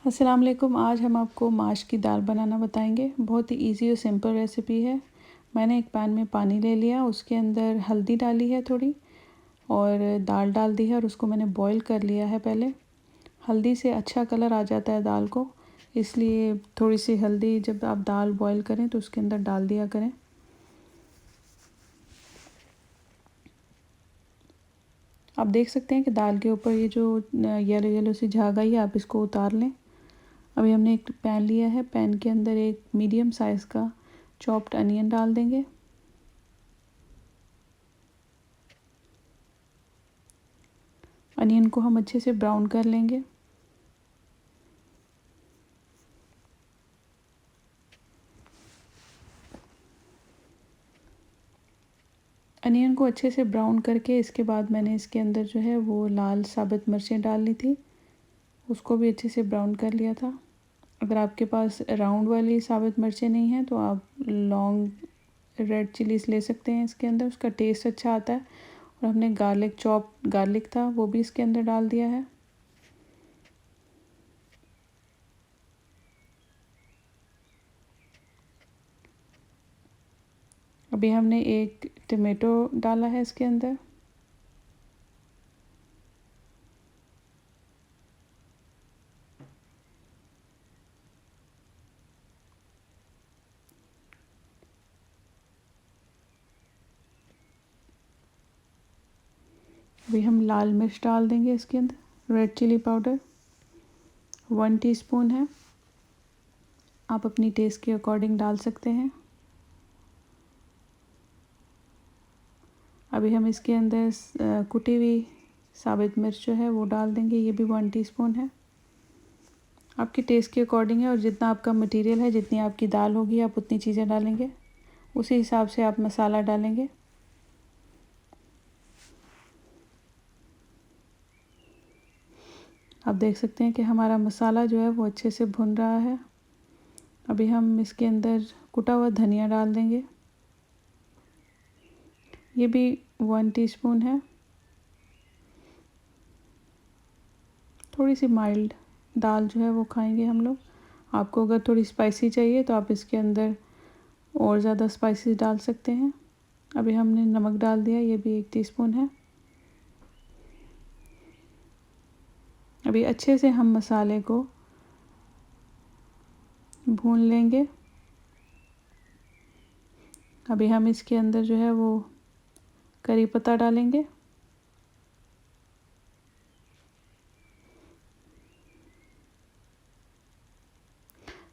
अस्सलाम वालेकुम। आज हम आपको माश की दाल बनाना बताएंगे। बहुत ही इजी और सिंपल रेसिपी है। मैंने एक पैन में पानी ले लिया, उसके अंदर हल्दी डाली है थोड़ी और दाल डाल दी है और उसको मैंने बॉईल कर लिया है। पहले हल्दी से अच्छा कलर आ जाता है दाल को, इसलिए थोड़ी सी हल्दी जब आप दाल बॉईल करें तो उसके अंदर डाल दिया करें। आप देख सकते हैं कि दाल के ऊपर ये जो येलो येलो सी झाग आई है, आप इसको उतार लें। अभी हमने एक पैन लिया है, पैन के अंदर एक मीडियम साइज़ का चॉप्ड अनियन डाल देंगे। अनियन को हम अच्छे से ब्राउन कर लेंगे। अनियन को अच्छे से ब्राउन करके इसके बाद मैंने इसके अंदर जो है वो लाल साबुत मिर्चें डालनी थी, उसको भी अच्छे से ब्राउन कर लिया था। अगर आपके पास राउंड वाली साबुत मिर्चें नहीं हैं तो आप लॉन्ग रेड चिलीज ले सकते हैं इसके अंदर, उसका टेस्ट अच्छा आता है। और हमने गार्लिक था वो भी इसके अंदर डाल दिया है। अभी हमने एक टमाटो डाला है इसके अंदर। अभी हम लाल मिर्च डाल देंगे इसके अंदर। रेड चिली पाउडर 1 टीस्पून है, आप अपनी टेस्ट के अकॉर्डिंग डाल सकते हैं। अभी हम इसके अंदर कुटी हुई साबुत मिर्च जो है वो डाल देंगे, ये भी 1 टीस्पून है। आपकी टेस्ट के अकॉर्डिंग है और जितना आपका मटेरियल है, जितनी आपकी दाल होगी आप उतनी चीज़ें डालेंगे, उसी हिसाब से आप मसाला डालेंगे। आप देख सकते हैं कि हमारा मसाला जो है वो अच्छे से भुन रहा है। अभी हम इसके अंदर कुटा हुआ धनिया डाल देंगे, ये भी 1 टीस्पून है। थोड़ी सी माइल्ड दाल जो है वो खाएंगे हम लोग। आपको अगर थोड़ी स्पाइसी चाहिए तो आप इसके अंदर और ज़्यादा स्पाइसेस डाल सकते हैं। अभी हमने नमक डाल दिया, ये भी 1 टीस्पून है। अभी अच्छे से हम मसाले को भून लेंगे। अभी हम इसके अंदर जो है वो करी पत्ता डालेंगे।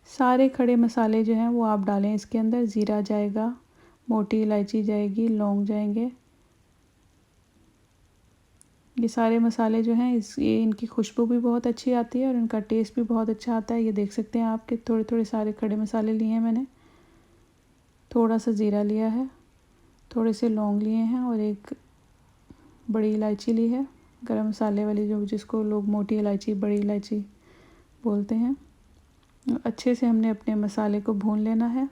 सारे खड़े मसाले जो हैं वो आप डालें इसके अंदर। ज़ीरा जाएगा, मोटी इलायची जाएगी, लौंग जाएंगे। ये सारे मसाले जो हैं ये इनकी खुशबू भी बहुत अच्छी आती है और इनका टेस्ट भी बहुत अच्छा आता है। ये देख सकते हैं आप कि थोड़े थोड़े सारे खड़े मसाले लिए हैं मैंने। थोड़ा सा ज़ीरा लिया है, थोड़े से लौंग लिए हैं और एक बड़ी इलायची ली है, गरम मसाले वाली, जो जिसको लोग मोटी इलायची, बड़ी इलायची बोलते हैं। अच्छे से हमने अपने मसाले को भून लेना है।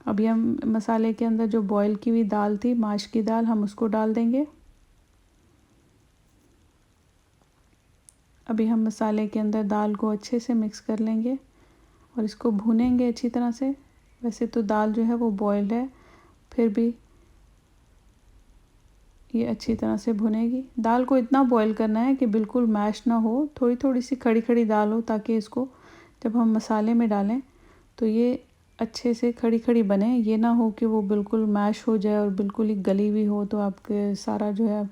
अभी हम मसाले के अंदर जो बॉईल की हुई दाल थी, माश की दाल, हम उसको डाल देंगे। अभी हम मसाले के अंदर दाल को अच्छे से मिक्स कर लेंगे और इसको भूनेंगे अच्छी तरह से। वैसे तो दाल जो है वो बॉइल्ड है, फिर भी ये अच्छी तरह से भुनेगी। दाल को इतना बॉईल करना है कि बिल्कुल मैश ना हो, थोड़ी थोड़ी सी खड़ी खड़ी दाल हो, ताकि इसको जब हम मसाले में डालें तो ये अच्छे से खड़ी खड़ी बने। ये ना हो कि वो बिल्कुल मैश हो जाए और बिल्कुल ही गली हुई हो, तो आपके सारा जो है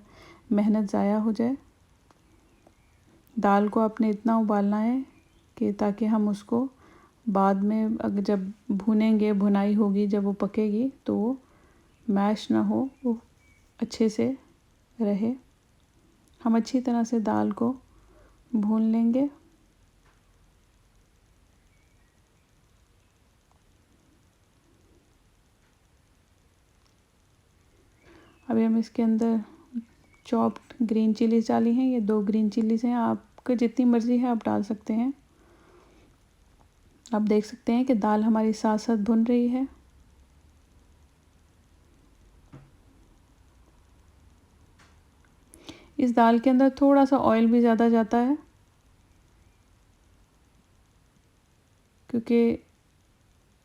मेहनत ज़ाया हो जाए। दाल को आपने इतना उबालना है कि ताकि हम उसको बाद में अगर जब भुनेंगे, भुनाई होगी, जब वो पकेगी तो वो मैश ना हो, वो अच्छे से रहे। हम अच्छी तरह से दाल को भून लेंगे। अभी हम इसके अंदर चॉप्ड ग्रीन चिलीज डाली हैं, ये 2 ग्रीन चिलीज हैं, आपको जितनी मर्ज़ी है आप डाल सकते हैं। आप देख सकते हैं कि दाल हमारी साथ साथ भुन रही है। इस दाल के अंदर थोड़ा सा ऑयल भी ज़्यादा जाता है, क्योंकि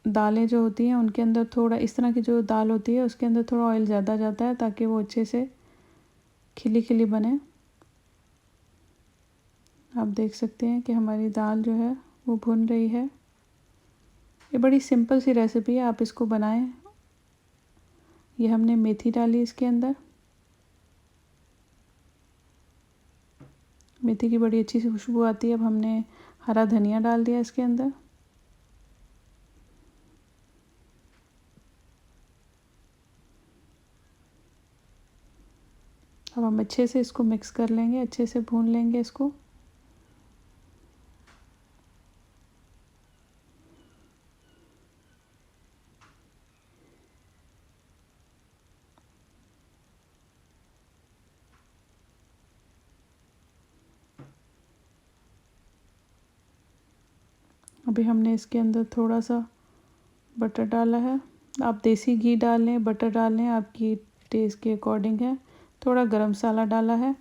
दालें जो होती हैं उनके अंदर थोड़ा, इस तरह की जो दाल होती है उसके अंदर थोड़ा ऑयल ज़्यादा जाता है ताकि वो अच्छे से खिली खिली बने। आप देख सकते हैं कि हमारी दाल जो है वो भुन रही है। ये बड़ी सिंपल सी रेसिपी है, आप इसको बनाएं। ये हमने मेथी डाली इसके अंदर, मेथी की बड़ी अच्छी सी खुशबू आती है। अब हमने हरा धनिया डाल दिया इसके अंदर। अब हम अच्छे से इसको मिक्स कर लेंगे, अच्छे से भून लेंगे इसको। अभी हमने इसके अंदर थोड़ा सा बटर डाला है। आप देसी घी डाल लें, बटर डाल लें, आपकी टेस्ट के अकॉर्डिंग है। थोड़ा गरम मसाला डाला है।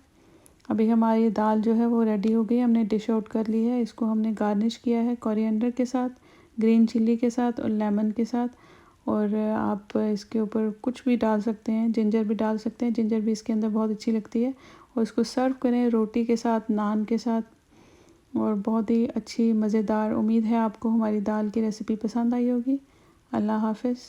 अभी हमारी दाल जो है वो रेडी हो गई, हमने डिश आउट कर ली है। इसको हमने गार्निश किया है कोरिएंडर के साथ, ग्रीन चिल्ली के साथ और लेमन के साथ। और आप इसके ऊपर कुछ भी डाल सकते हैं, जिंजर भी डाल सकते हैं, जिंजर भी इसके अंदर बहुत अच्छी लगती है। और इसको सर्व करें रोटी के साथ, नान के साथ, और बहुत ही अच्छी मज़ेदार। उम्मीद है आपको हमारी दाल की रेसिपी पसंद आई होगी। अल्लाह हाफ़िज़।